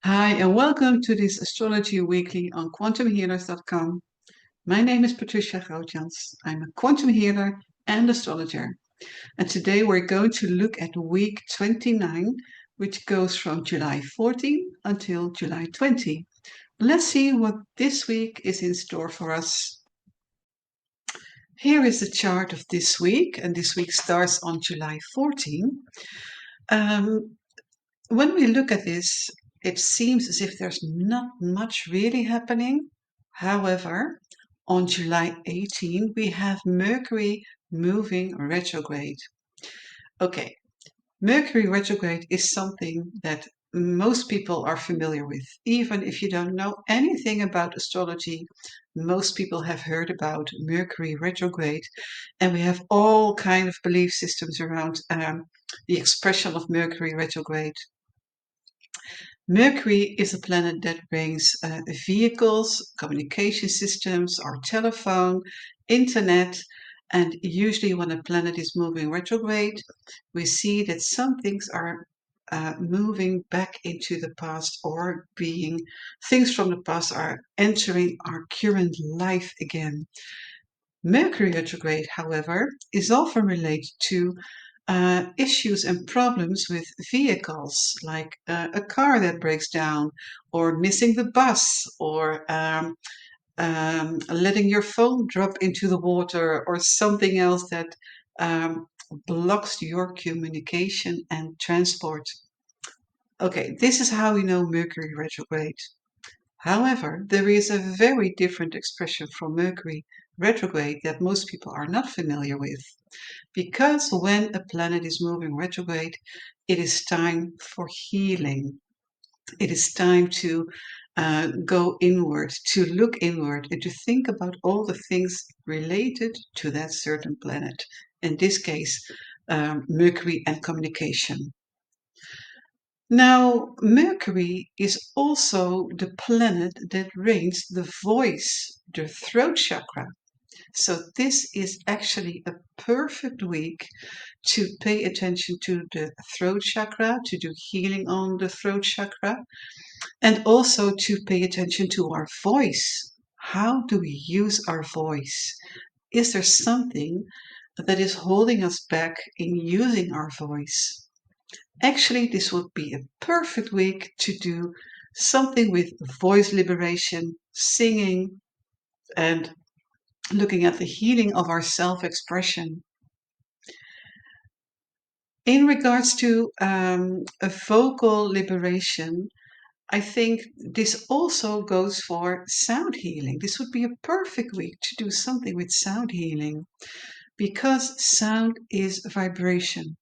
Hi, and welcome to this Astrology Weekly on quantumhealers.com. My name is Patricia Grootjans. I'm a quantum healer and astrologer. And today we're going to look at week 29, which goes from July 14 until July 20. Let's see what this week is in store for us. Here is the chart of this week, and this week starts on July 14. When we look at this, it seems as if there's not much really happening. However, on July 18, we have Mercury moving retrograde. Okay, Mercury retrograde is something that most people are familiar with. Even if you don't know anything about astrology, most people have heard about Mercury retrograde, and we have all kind of belief systems around the expression of Mercury retrograde. Mercury is a planet that brings vehicles, communication systems, our telephone, internet, and usually when a planet is moving retrograde, we see that some things are moving back into the past or things from the past are entering our current life again. Mercury retrograde, however, is often related to issues and problems with vehicles, like a car that breaks down, or missing the bus, or letting your phone drop into the water, or something else that blocks your communication and transport. Okay, this is how we know Mercury retrograde. However, there is a very different expression from Mercury retrograde that most people are not familiar with. Because when a planet is moving retrograde, it is time for healing. It is time to go inward, to look inward, and to think about all the things related to that certain planet. In this case, Mercury and communication. Now, Mercury is also the planet that reigns the voice, the throat chakra. So, this is actually a perfect week to pay attention to the throat chakra, to do healing on the throat chakra, and also to pay attention to our voice. How do we use our voice? Is there something that is holding us back in using our voice? Actually, this would be a perfect week to do something with voice liberation, singing, and looking at the healing of our self expression. In regards to a vocal liberation, I think this also goes for sound healing. This would be a perfect week to do something with sound healing because sound is vibration.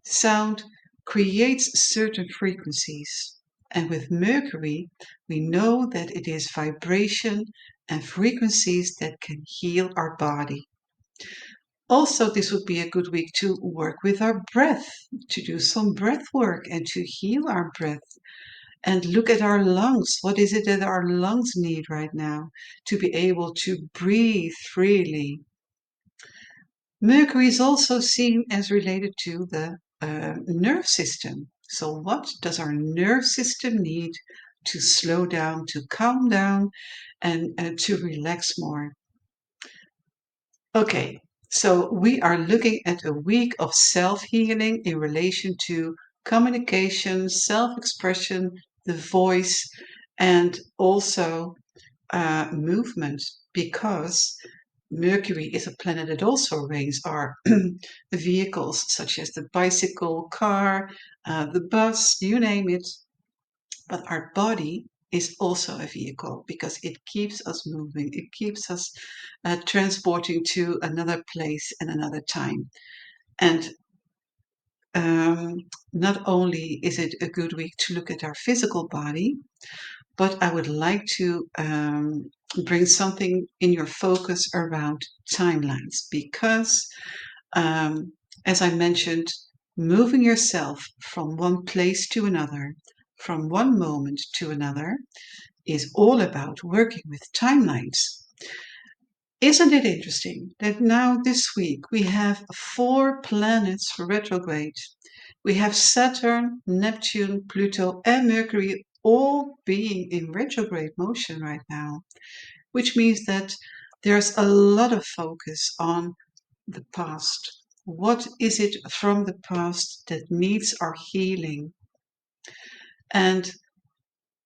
Sound creates certain frequencies. And with Mercury, we know that it is vibration and frequencies that can heal our body. Also, this would be a good week to work with our breath, to do some breath work and to heal our breath. And look at our lungs. What is it that our lungs need right now to be able to breathe freely? Mercury is also seen as related to the nerve system. So, what does our nerve system need to slow down, to calm down, and to relax more? Okay, so we are looking at a week of self healing in relation to communication, self expression, the voice, and also movement, because Mercury is a planet that also reigns our vehicles, such as the bicycle, car, the bus, you name it. But our body is also a vehicle because it keeps us moving, it keeps us transporting to another place and another time. And not only is it a good week to look at our physical body, but I would like to bring something in your focus around timelines because, as I mentioned, moving yourself from one place to another, from one moment to another, is all about working with timelines. Isn't it interesting that now this week we have 4 planets retrograde? We have Saturn, Neptune, Pluto, and Mercury all being in retrograde motion right now, which means that there's a lot of focus on the past. What is it from the past that needs our healing? And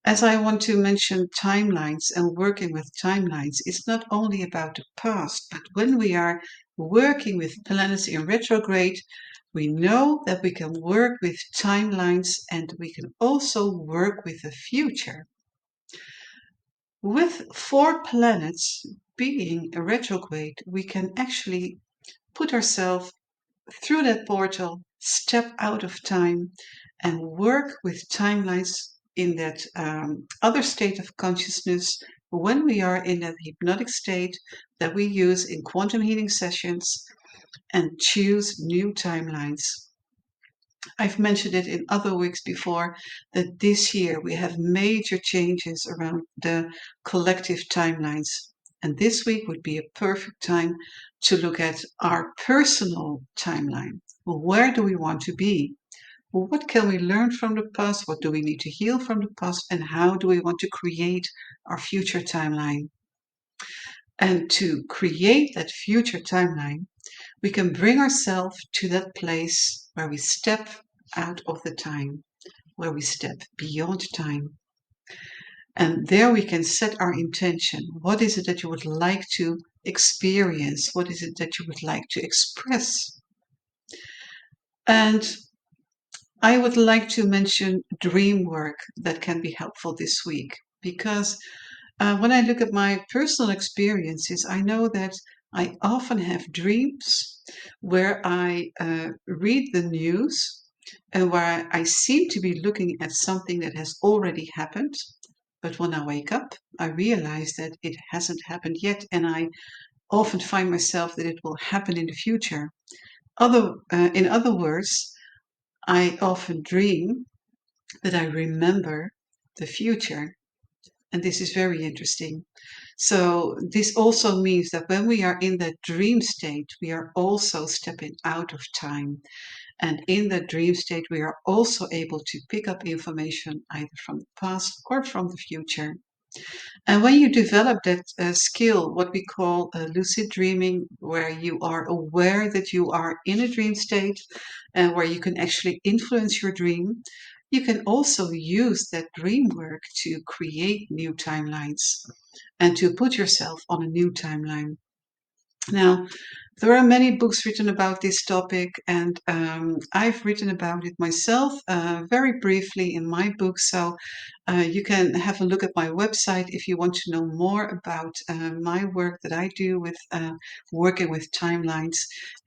as I want to mention timelines and working with timelines, it's not only about the past, but when we are working with planets in retrograde, we know that we can work with timelines and we can also work with the future. With 4 planets being retrograde, we can actually put ourselves through that portal, step out of time, and work with timelines in that other state of consciousness when we are in that hypnotic state that we use in quantum healing sessions and choose new timelines. I've mentioned it in other weeks before that this year we have major changes around the collective timelines. And this week would be a perfect time to look at our personal timeline. Well, where do we want to be? Well, what can we learn from the past? What do we need to heal from the past? And how do we want to create our future timeline? And to create that future timeline, we can bring ourselves to that place where we step out of the time, where we step beyond time. And there we can set our intention. What is it that you would like to experience? What is it that you would like to express? And I would like to mention dream work that can be helpful this week because when I look at my personal experiences, I know that I often have dreams where I read the news and where I seem to be looking at something that has already happened. But when I wake up, I realize that it hasn't happened yet, and I often find myself that it will happen in the future. In other words, I often dream that I remember the future. And this is very interesting. So, this also means that when we are in that dream state, we are also stepping out of time. And in that dream state, we are also able to pick up information either from the past or from the future. And when you develop that skill, what we call lucid dreaming, where you are aware that you are in a dream state and where you can actually influence your dream, you can also use that dream work to create new timelines and to put yourself on a new timeline. Now, there are many books written about this topic, and I've written about it myself very briefly in my book. So you can have a look at my website if you want to know more about my work that I do with working with timelines.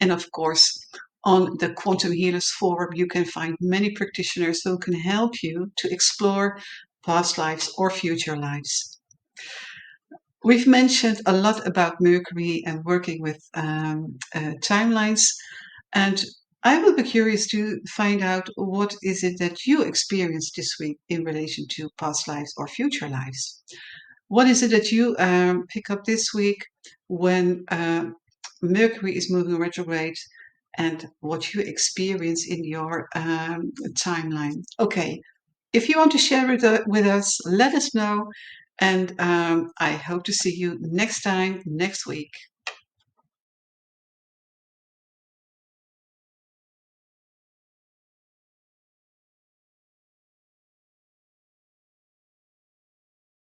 And of course, on the Quantum Healers Forum, you can find many practitioners who can help you to explore past lives or future lives. We've mentioned a lot about Mercury and working with timelines, and I will be curious to find out what is it that you experienced this week in relation to past lives or future lives. What is it that you pick up this week when Mercury is moving retrograde, and what you experience in your timeline? Okay, if you want to share it with us, let us know. And I hope to see you next time, next week.